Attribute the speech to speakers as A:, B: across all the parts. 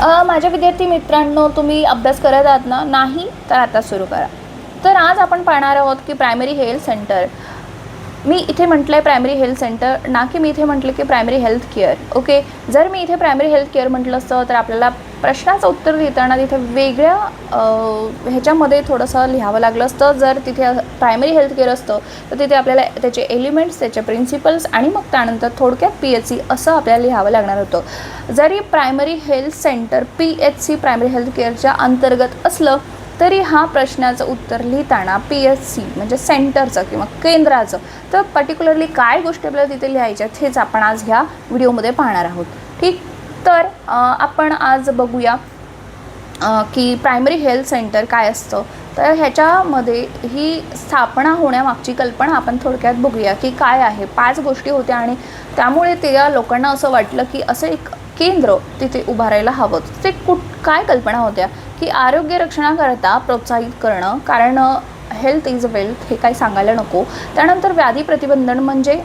A: माझ्या विद्यार्थी मित्रांनो, तुम्ही अभ्यास करत आहात ना? नाही तर आता सुरू करा. तर आज आपण पाहणार आहोत की प्रायमरी हेल्थ सेंटर. मी इथे म्हटलं आहे प्रायमरी हेल्थ सेंटर, ना की मी इथे म्हटलं की प्रायमरी हेल्थ केअर. ओके, जर मी इथे प्रायमरी हेल्थ केअर म्हटलं असतं तर आपल्याला प्रश्नाचं उत्तर लिहिताना तिथे वेगळ्या ह्याच्यामध्ये थोडंसं लिहावं लागलं असतं. जर तिथे प्रायमरी हेल्थ केअर असतं तर तिथे आपल्याला त्याचे एलिमेंट्स, त्याचे प्रिन्सिपल्स आणि मग त्यानंतर थोडक्यात PHC असं आपल्याला लिहावं लागणार होतं. जरी primary health centre PHC primary health केअरच्या अंतर्गत असलं तरी हा प्रश्नाचं उत्तर लिहिताना PHC म्हणजे सेंटरचं किंवा केंद्राचं, तर पर्टिक्युलरली काय गोष्टी आपल्याला तिथे लिहायच्या हेच आपण आज ह्या व्हिडिओमध्ये पाहणार आहोत. ठीक, तर आपण आज बघूया की प्रायमरी हेल्थ सेंटर काय असतं. तर ह्याच्यामध्ये ही स्थापना होण्यामागची कल्पना आपण थोडक्यात बघूया की काय आहे. 5 गोष्टी होत्या आणि त्यामुळे त्या लोकांना असं वाटलं की असं एक केंद्र तिथे उभारायला हवं. ते काय कल्पना होत्या की आरोग्य रक्षणाकरता प्रोत्साहित करणं, कारण हेल्थ इज वेल्थ हे काही सांगायला नको. त्यानंतर व्याधी प्रतिबंधन, म्हणजे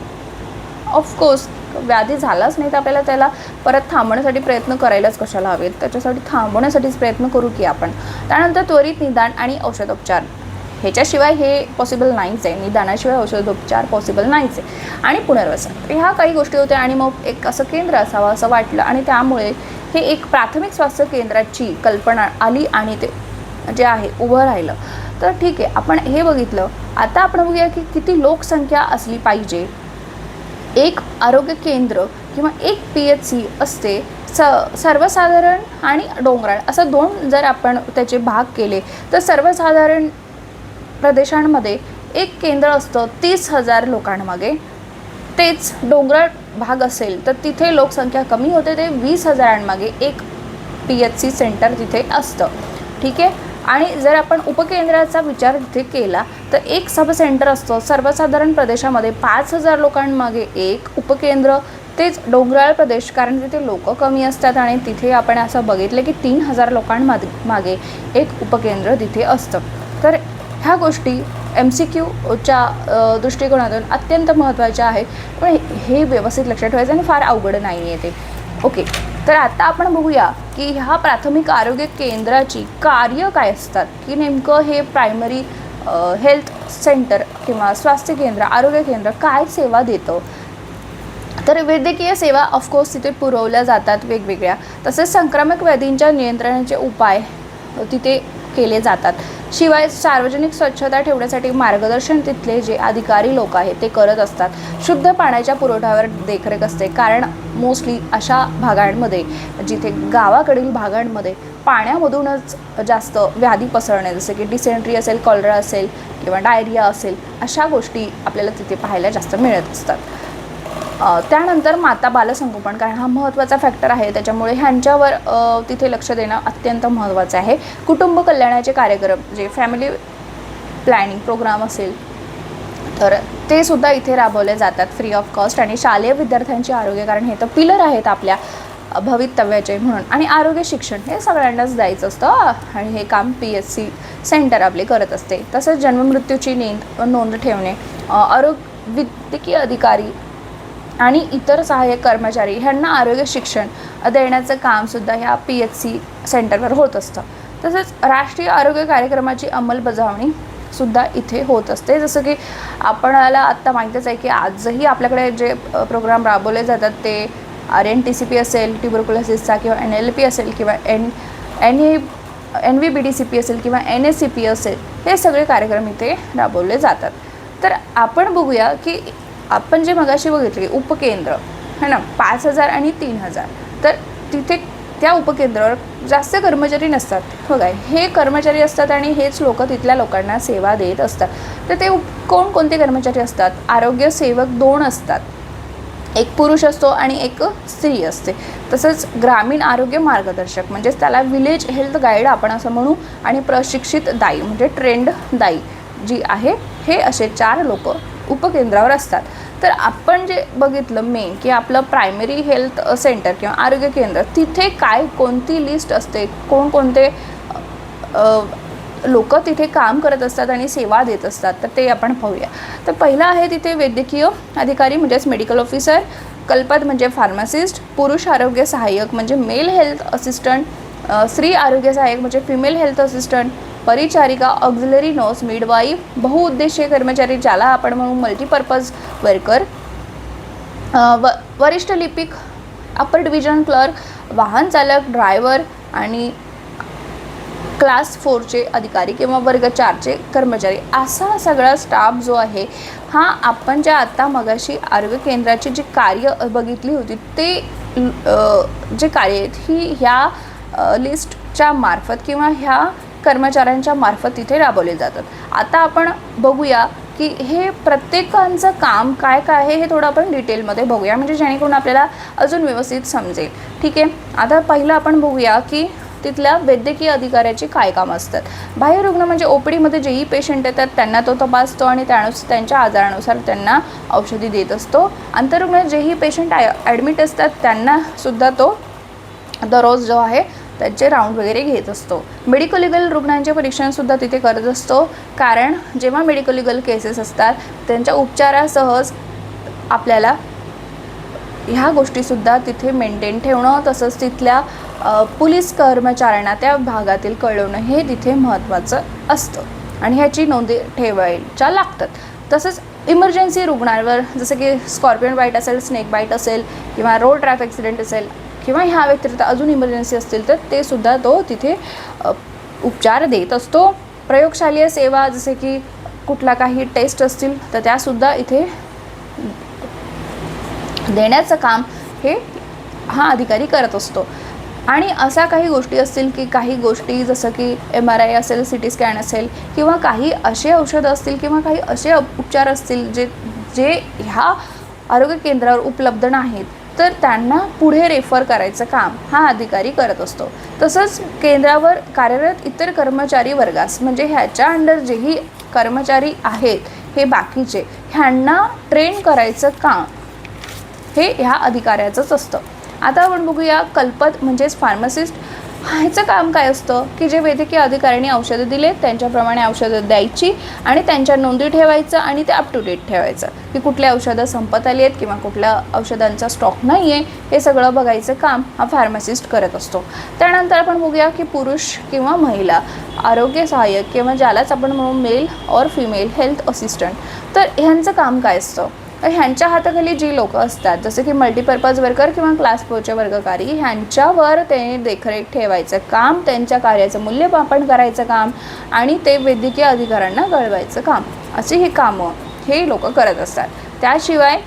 A: ऑफकोर्स व्याधी झालाच नाही तर आपल्याला त्याला परत थांबवण्यासाठी प्रयत्न करायलाच कशाला हवेत, त्याच्यासाठी थांबवण्यासाठीच प्रयत्न करू की आपण. त्यानंतर त्वरित निदान आणि औषधोपचार, ह्याच्याशिवाय हे पॉसिबल नाहीच आहे. निदानाशिवाय औषधोपचार पॉसिबल नाहीच आहे. आणि पुनर्वसन, ह्या काही गोष्टी होत्या. आणि मग एक असं केंद्र असावं असं वाटलं आणि त्यामुळे हे एक प्राथमिक स्वास्थ्य केंद्राची कल्पना आली आणि ते जे आहे उभं राहिलं. तर ठीक आहे, आपण हे बघितलं. आता आपण बघूया की किती लोकसंख्या असली पाहिजे. एक आरोग्य केंद्र किंवा एक PHC असते. सर्वसाधारण आणि डोंगराळ असं 2 जर आपण त्याचे भाग केले तर सर्वसाधारण प्रदेशांमध्ये एक केंद्र असतं 30,000 लोकांमागे. तेच डोंगराळ भाग असेल तर तिथे लोकसंख्या कमी होते, ते 20,000 एक PHC सेंटर तिथे असतं. ठीक आहे. आणि जर आपण उपकेंद्राचा विचार तिथे केला तर एक सब सेंटर असतं सर्वसाधारण प्रदेशामध्ये 5,000 लोकांमागे एक उपकेंद्र. तेच डोंगराळ प्रदेश, कारण तिथे लोक कमी असतात आणि तिथे आपण असं बघितलं की 3,000 लोकांमागे एक उपकेंद्र तिथे असतं. तर ह्या गोष्टी MCQच्या दृष्टिकोनातून अत्यंत महत्त्वाच्या आहे. पण हे व्यवस्थित लक्षात ठेवायचं आणि फार अवघड नाही आहे ते. ओके, तर आता आपण बघूया की ह्या प्राथमिक आरोग्य केंद्राची कार्य काय असतात, की नेमकं हे प्रायमरी हेल्थ सेंटर किंवा स्वास्थ्य केंद्र, आरोग्य केंद्र काय सेवा देतं. तर वैद्यकीय सेवा ऑफकोर्स तिथे पुरवल्या जातात वेगवेगळ्या. तसेच संक्रमक व्याधींच्या नियंत्रणाचे उपाय तिथे केले जातात. शिवाय सार्वजनिक स्वच्छता ठेवण्यासाठी मार्गदर्शन तिथले जे अधिकारी लोक आहेत ते करत असतात. शुद्ध पाण्याच्या पुरवठ्यावर देखरेख असते, कारण मोस्टली अशा भागांमध्ये, जिथे गावाकडील भागांमध्ये पाण्यामधूनच जास्त व्याधी पसरणे, जसे की डिसेंट्री असेल, कॉलरा असेल किंवा डायरिया असेल, अशा गोष्टी आपल्याला तिथे पाहायला जास्त मिळत असतात. त्यानंतर माता बालसंगोपन, कारण हा महत्त्वाचा फॅक्टर आहे, त्याच्यामुळे ह्यांच्यावर तिथे लक्ष देणं अत्यंत महत्त्वाचं आहे. कुटुंब कल्याणाचे कार्यक्रम, जे फॅमिली प्लॅनिंग प्रोग्राम असेल तर ते सुद्धा इथे राबवले जातात फ्री ऑफ कॉस्ट. आणि शालेय विद्यार्थ्यांचे आरोग्य, कारण हे तर पिलर आहेत आपल्या भवितव्याचे म्हणून. आणि आरोग्य शिक्षण हे सगळ्यांनाच द्यायचं असतं आणि हे काम PHC सेंटर आपले करत असते. तसंच जन्ममृत्यूची नोंद ठेवणे, वैद्यकीय अधिकारी आणि इतर सहाय्यक कर्मचारी ह्यांना आरोग्य शिक्षण देण्याचं कामसुद्धा ह्या PHC सेंटरवर होत असतं. तसंच राष्ट्रीय आरोग्य कार्यक्रमाची अंमलबजावणीसुद्धा इथे होत असते. जसं की आपणाला आत्ता माहीतच आहे की आजही आपल्याकडे जे प्रोग्राम राबवले जातात ते RNTCP असेल ट्युबरक्युलोसिसचा, किंवा NLP असेल, किंवा NVBDCP असेल, किंवा NACP असेल, हे सगळे कार्यक्रम इथे राबवले जातात. तर आपण बघूया की आपण जे मगाशी बघितले उपकेंद्र है ना, 5,000 आणि 3,000, तर तिथे त्या उपकेंद्रावर जास्त कर्मचारी नसतात. बघा, हे कर्मचारी असतात आणि हेच लोक तिथल्या लोकांना सेवा देत असतात. तर ते कोणकोणते कर्मचारी असतात? आरोग्य सेवक 2 असतात, एक पुरुष असतो आणि एक स्त्री असते. तसंच ग्रामीण आरोग्य मार्गदर्शक, म्हणजेच त्याला विलेज हेल्थ गाईड आपण असं म्हणू, आणि प्रशिक्षित दाई म्हणजे ट्रेंड दाई जी आहे, हे असे 4 लोक उपकेंद्रावर असतात. तर आपण जे बघितलं मेन की आपलं प्रायमरी हेल्थ सेंटर किंवा आरोग्य केंद्र, तिथे काय कोणती लिस्ट असते, कोणकोणते लोक तिथे काम करत असतात आणि सेवा देत असतात, तर ते आपण पाहूया. तर पहिलं आहे तिथे वैद्यकीय अधिकारी म्हणजेच मेडिकल ऑफिसर, कल्पद म्हणजे फार्मासिस्ट, पुरुष आरोग्य सहाय्यक म्हणजे मेल हेल्थ असिस्टंट, स्त्री आरोग्य सहाय्यक म्हणजे फिमेल हेल्थ असिस्टंट, परिचारिका, ऑक्झिलरी नर्स, मिडवाईफ, बहुउद्देशीय कर्मचारी ज्याला आपण म्हणू मल्टीपर्पज वर्कर, वरिष्ठ लिपिक, अपर डिव्हिजन क्लर्क, वाहन चालक, ड्रायव्हर आणि क्लास 4चे अधिकारी किंवा वर्ग 4चे कर्मचारी, असा सगळा स्टाफ जो आहे हा आपण ज्या आत्ता मगाशी आरोग्य केंद्राची जी कार्य बघितली होती ते जे कार्य आहेत ही ह्या लिस्टच्या मार्फत किंवा ह्या कर्मचाऱ्यांच्या मार्फत तिथे राबवले जातात. आता आपण बघूया की हे प्रत्येकांचं काम काय काय आहे हे थोडं आपण डिटेलमध्ये बघूया, म्हणजे जेणेकरून आपल्याला अजून व्यवस्थित समजेल. ठीक आहे, आता पहिलं आपण बघूया की तिथल्या वैद्यकीय अधिकाऱ्याची काय कामं असतात. बाह्य रुग्ण म्हणजे ओपीडीमध्ये जेही पेशंट येतात त्यांना तो तपासतो आणि त्यानुसार त्यांच्या आजारानुसार त्यांना औषधी देत असतो. आंतररुग्ण जेही पेशंट ॲडमिट असतात त्यांना सुद्धा तो दररोज जो आहे त्यांचे राऊंड वगैरे घेत असतो. मेडिकल लिगल रुग्णांचे परीक्षणसुद्धा तिथे करत असतो, कारण जेव्हा मेडिकल लिगल केसेस असतात त्यांच्या उपचारासहज आपल्याला ह्या गोष्टीसुद्धा तिथे मेंटेन ठेवणं, तसंच तिथल्या पोलीस कर्मचाऱ्यांना त्या भागातील कळवणं हे तिथे महत्त्वाचं असतं आणि ह्याची नोंदी ठेवायच्या लागतात. तसंच इमर्जन्सी रुग्णांवर जसं की स्कॉर्पियन बाईट असेल, स्नेक बाईट असेल किंवा रोड ट्रॅफिक ॲक्सिडेंट असेल किंवा ह्या व्यतिरिक्त अजून इमर्जन्सी असतील तर ते सुद्धा तो तिथे उपचार देत असतो. प्रयोगशालीय सेवा जसे की कुठला काही टेस्ट असतील तर त्यासुद्धा इथे देण्याचं काम हे हा अधिकारी करत असतो. आणि अशा काही गोष्टी असतील की काही गोष्टी जसं की MRI असेल, CT स्कॅन असेल किंवा काही असे औषधं असतील किंवा काही असे उपचार असतील जे ह्या आरोग्य केंद्रावर उपलब्ध नाहीत तर त्यांना पुढे रेफर करायचं काम हा अधिकारी करत असतो. तसंच केंद्रावर कार्यरत इतर कर्मचारी वर्गास म्हणजे ह्याच्या अंडर जेही कर्मचारी आहेत हे बाकीचे ह्यांना ट्रेन करायचं काम हे ह्या अधिकाऱ्याचंच असतं. आता आपण बघूया कल्पत म्हणजेच फार्मासिस्ट, ह्याचं काम काय असतं की जे वैद्यकीय अधिकाऱ्यांनी औषधं दिले त्यांच्याप्रमाणे औषधं द्यायची आणि त्यांच्या नोंदी ठेवायचं आणि ते अप टू डेट ठेवायचं की कुठल्या औषधं संपत आली आहेत किंवा कुठल्या औषधांचा स्टॉक नाही आहे हे सगळं बघायचं काम हा फार्मासिस्ट करत असतो. त्यानंतर आपण बघूया की पुरुष किंवा महिला आरोग्य सहाय्यक किंवा ज्यालाच आपण म्हणू मेल और फिमेल हेल्थ असिस्टंट, तर ह्यांचं काम काय असतं. ह्यांच्या हाताखाली जी लोकं असतात जसे की मल्टीपर्पज वर्कर किंवा क्लास 4चे वर्गकारी ह्यांच्यावर ते देखरेख ठेवायचं काम, त्यांच्या कार्याचं मूल्यमापन करायचं काम आणि ते वैद्यकीय अधिकाऱ्यांना कळवायचं काम, अशी ही कामं हे लोक करत असतात. त्याशिवाय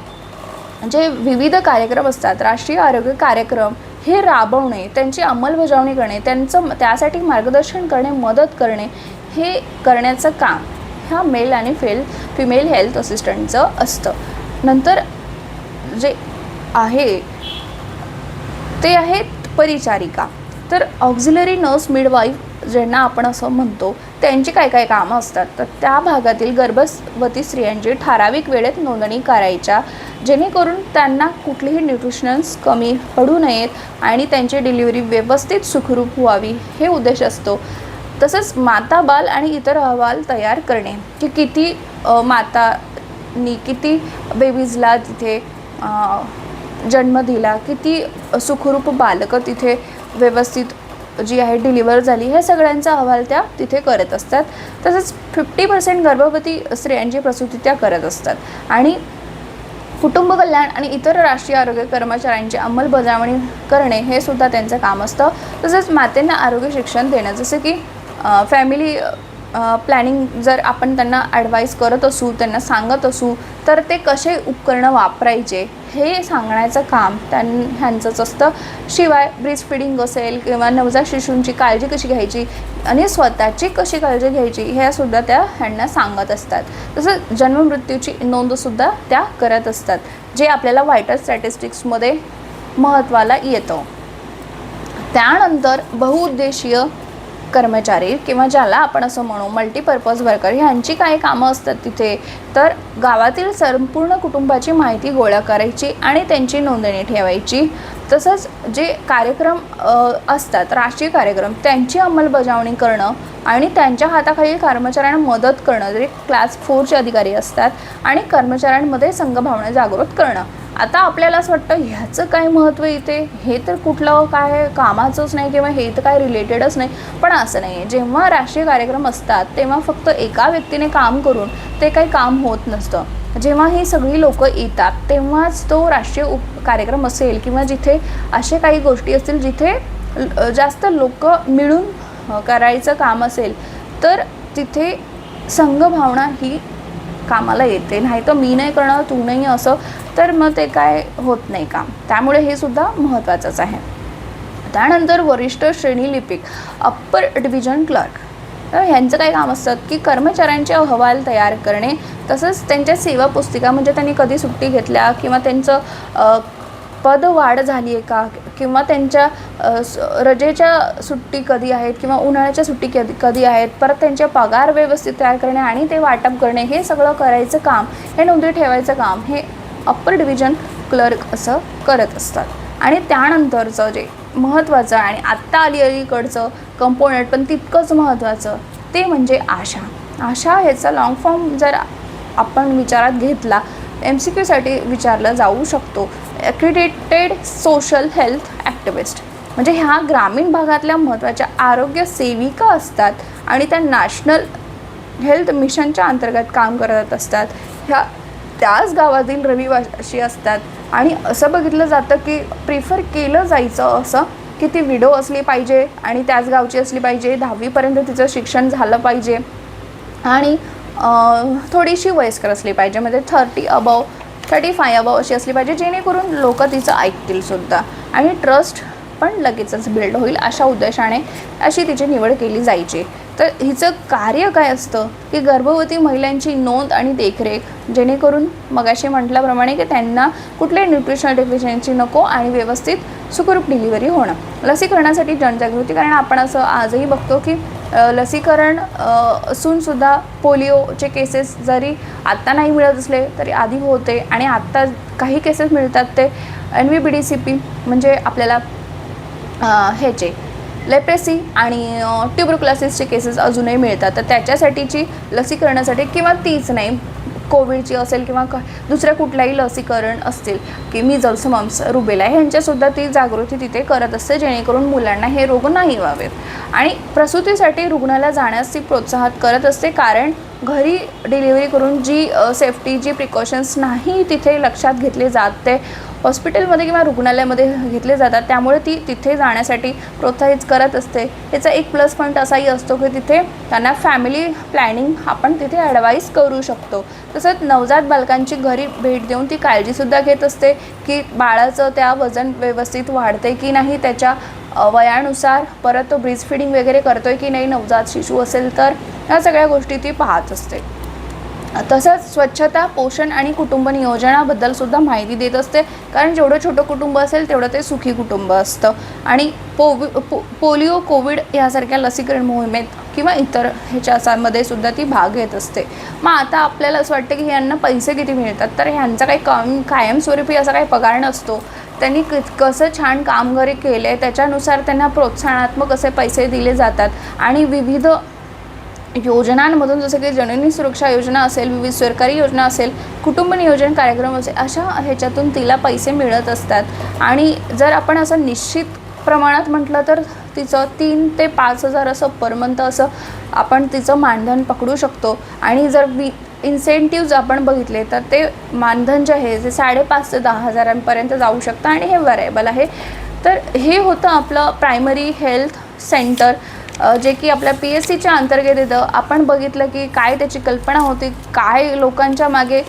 A: जे विविध कार्यक्रम असतात, राष्ट्रीय आरोग्य कार्यक्रम हे राबवणे, त्यांची अंमलबजावणी करणे, त्यासाठी मार्गदर्शन करणे, मदत करणे हे करण्याचं काम ह्या मेल आणि फिमेल हेल्थ असिस्टंटचं असतं. नंतर जे आहे ते आहेत परिचारिका, तर ऑक्झिलरी नर्स, मिडवाईफ ज्यांना आपण असं म्हणतो त्यांची काय काय कामं असतात. तर त्या भागातील गर्भवती स्त्रियांची ठराविक वेळेत नोंदणी करायच्या जेणेकरून त्यांना कुठलीही न्यूट्रिशन्स कमी पडू नयेत आणि त्यांची डिलिव्हरी व्यवस्थित सुखरूप व्हावी हे उद्देश असतो. तसंच माता, बाल आणि इतर अहवाल तयार करणे की किती मातांनी किती बेबीजला तिथे जन्म दिला, किती सुखरूप बालकं तिथे व्यवस्थित जी आहे डिलिव्हर झाली, हे सगळ्यांचा अहवाल त्या तिथे करत असतात. तसंच 50% गर्भवती स्त्रियांची प्रसूती त्या करत असतात आणि कुटुंब कल्याण आणि इतर राष्ट्रीय आरोग्य कर्मचाऱ्यांची अंमलबजावणी करणे हे सुद्धा त्यांचं काम असतं. तसंच मातेंना आरोग्य शिक्षण देणं, जसं की फॅमिली प्लॅनिंग जर आपण त्यांना ॲडवाईस करत असू, त्यांना सांगत असू तर ते कसे उपकरणं वापरायचे हे सांगण्याचं काम ह्यांचंच असतं. शिवाय ब्रेस्ट फिडिंग असेल किंवा नवजात शिशूंची काळजी कशी घ्यायची आणि स्वतःची कशी काळजी घ्यायची हे सुद्धा त्या ह्यांना सांगत असतात. तसंच जन्ममृत्यूची नोंदसुद्धा त्या करत असतात, जे आपल्याला व्हायटल स्टॅटिस्टिक्समध्ये महत्त्वाला येतं. त्यानंतर बहुउद्देशीय कर्मचारी किंवा ज्याला आपण असं म्हणू मल्टीपर्पज वर्कर ह्यांची काय कामं असतात तिथे, तर गावातील संपूर्ण कुटुंबाची माहिती गोळा करायची आणि त्यांची नोंदणी ठेवायची. तसंच जे कार्यक्रम असतात राष्ट्रीय कार्यक्रम त्यांची अंमलबजावणी करणं आणि त्यांच्या हाताखालील कर्मचाऱ्यांना मदत करणं, जरी क्लास 4चे अधिकारी असतात, आणि कर्मचाऱ्यांमध्ये संघभावना जागृत करणं. आता आपल्याला असं वाटतं ह्याचं काय महत्त्व इथे, हे तर कुठलं काय कामाचंच नाही किंवा हे तर काय रिलेटेडच नाही. पण असं नाही आहे. जेव्हा राष्ट्रीय कार्यक्रम असतात तेव्हा फक्त एका व्यक्तीने काम करून ते काही काम होत नसतं. जेव्हा ही सगळी लोकं येतात तेव्हाच तो राष्ट्रीय कार्यक्रम असेल किंवा जिथे अशा काही गोष्टी असतील जिथे जास्त लोक मिळून करायचं काम असेल तर तिथे संघभावना ही कामाला येते. नाही तर मी नाही करणार तू नाही असं तर मग ते काय होत नाही काम. त्यामुळे हे सुद्धा महत्त्वाचंच आहे. त्यानंतर वरिष्ठ श्रेणी लिपिक, अप्पर डिव्हिजन क्लर्क, तर ह्यांचं काय काम असतं की कर्मचाऱ्यांचे अहवाल तयार करणे, तसंच त्यांच्या सेवा पुस्तिका म्हणजे त्यांनी कधी सुट्टी घेतल्या किंवा त्यांचं पदवाढ झाली आहे का, किंवा त्यांच्या रजेच्या सुट्टी कधी आहेत किंवा उन्हाळ्याच्या सुट्टी कधी आहेत, परत त्यांचे पगार व्यवस्थित तयार करणे आणि ते वाटप करणे, हे सगळं करायचं काम, हे नोंदी ठेवायचं काम हे अप्पर डिव्हिजन क्लर्क असं करत असतात. आणि त्यानंतरचं जे महत्त्वाचं आणि आत्ता अलीकडचं कंपोनंट पण तितकंच महत्त्वाचं ते म्हणजे आशा. आशा ह्याचा लॉंग फॉर्म जर आपण विचारात घेतला, MCQसाठी विचारला जाऊ शकतो, ॲक्रिडिटेड सोशल हेल्थ ॲक्टिव्हिस्ट. म्हणजे ह्या ग्रामीण भागातल्या महत्त्वाच्या आरोग्य सेविका असतात आणि त्या नॅशनल हेल्थ मिशनच्या अंतर्गत काम करत असतात. ह्या त्याच गावातील रहिवासी असतात आणि असं बघितलं जातं की प्रिफर केलं जायचं असं की ती विडो असली पाहिजे आणि त्याच गावची असली पाहिजे, 10वीपर्यंत तिचं शिक्षण झालं पाहिजे आणि थोडीशी वयस्कर असली पाहिजे, म्हणजे 35 अबव अशी असली पाहिजे, जेणेकरून लोक तिचं ऐकतील सुद्धा आणि ट्रस्ट पण लगेचच बिल्ड होईल. अशा उद्देशाने अशी तिची निवड केली जायची. तर हिचं कार्य काय असतं की गर्भवती महिलांची नोंद आणि देखरेख, जेणेकरून मगाशी म्हटल्याप्रमाणे की त्यांना कुठल्याही न्यूट्रिशनल डेफिशियन्सी नको आणि व्यवस्थित सुखरूप डिलिव्हरी होणं. लसीकरणासाठी जनजागृती, कारण आपण असं आजही बघतो की लसीकरण असूनसुद्धा पोलिओचे केसेस जरी आत्ता नाही मिळत असले तरी आधी होते आणि आत्ता काही केसेस मिळतात ते NVBDCP म्हणजे आपल्याला ह्याचे लेप्रेसी आणि ट्युबरक्युलोसिसचे केसेस अजूनही मिळतात. तर त्याच्यासाठीची लसीकरणासाठी किंवा तीच नाही कोविडची असेल किंवा दुसऱ्या कुठल्याही लसीकरण असतील की मीजल्स, मम्स, रुबेला ह्यांच्यासुद्धा ती जागृती तिथे करत असते, जेणेकरून मुलांना हे रोग नाही व्हावेत. आणि प्रसूतीसाठी रुग्णाला जाण्यास ती प्रोत्साहित करत असते, कारण घरी डिलिव्हरी करून जी सेफ्टी, जी प्रिकॉशन्स नाही तिथे लक्षात घेतले जात ते हॉस्पिटलमध्ये किंवा रुग्णालयामध्ये घेतले जातात. त्यामुळे ती तिथे जाण्यासाठी प्रोत्साहित करत असते. याचा एक प्लस पॉईंट असाही असतो की तिथे त्यांना फॅमिली प्लॅनिंग आपण तिथे ॲडवाईस करू शकतो. तसंच नवजात बालकांची घरी भेट देऊन ती काळजीसुद्धा घेत असते की बाळाचं त्या वजन व्यवस्थित वाढते की नाही, त्याच्या वयानुसार, परत तो ब्रीस्ट फीडिंग वगैरे करतो आहे की नाही, नवजात शिशू असेल तर ह्या सगळ्या गोष्टी ती पाहत असते. तसंच स्वच्छता, पोषण आणि कुटुंब नियोजनाबद्दलसुद्धा माहिती देत असते, कारण जेवढं छोटं कुटुंब असेल तेवढं ते सुखी कुटुंब असतं. आणि पोलिओ, कोविड यासारख्या लसीकरण मोहिमेत किंवा इतर ह्याच्यामध्ये सुद्धा ती भाग घेत असते. मग आता आपल्याला असं वाटतं की ह्यांना पैसे किती मिळतात, तर ह्यांचा काही कायमस्वरूपी असा काही पगार नसतो. त्यांनी कसं छान कामगिरी केलं आहे त्याच्यानुसार त्यांना प्रोत्साहनात्मक असे पैसे दिले जातात. आणि विविध योजनांमधून, जसं की जननी सुरक्षा योजना असेल, विविध सरकारी योजना असेल, कुटुंब नियोजन कार्यक्रम असेल, अशा ह्याच्यातून तिला पैसे मिळत असतात. आणि जर आपण असं निश्चित प्रमाणात म्हटलं तर तिचं 3 ते 5 हजार असं पर मंथ असं आपण तिचं मानधन पकडू शकतो. आणि जर इन्सेंटिव्ज आपण बघितले तर ते मानधन जे आहे ते 5.5 ते 10 हजारांपर्यंत जाऊ शकतं आणि हे व्हॅरिएबल आहे. तर हे होतं आपलं प्रायमरी हेल्थ सेंटर, जे की आपल्या PSCच्या अंतर्गत येतं. आपण बघितलं की काय त्याची कल्पना होती, काय लोकांच्या मागे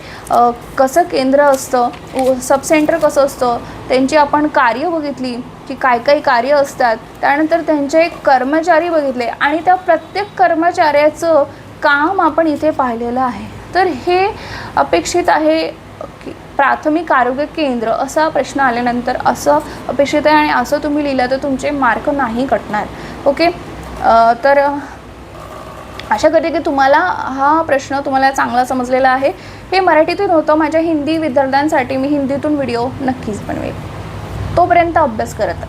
A: कसं केंद्र असतं, सब सेंटर कसं असतं, त्यांची आपण कार्य बघितली की काय कार्य असतात. त्यानंतर त्यांचे कर्मचारी बघितले आणि त्या प्रत्येक कर्मचाऱ्याचं काम आपण इथे पाहिलेलं आहे. तर हे अपेक्षित आहे की प्राथमिक आरोग्य केंद्र असा प्रश्न आल्यानंतर असं अपेक्षित आहे आणि असं तुम्ही लिहिलं तर तुमचे मार्क नाही कटणार. ओके, तर आशा करते की तुम्हाला हा प्रश्न तुम्हाला चांगला समजलेला आहे. हे मराठीतून होतं. माझ्या हिंदी विद्यार्थ्यांसाठी मी हिंदीतून व्हिडिओ नक्कीच बनवेल. तोपर्यंत अभ्यास करत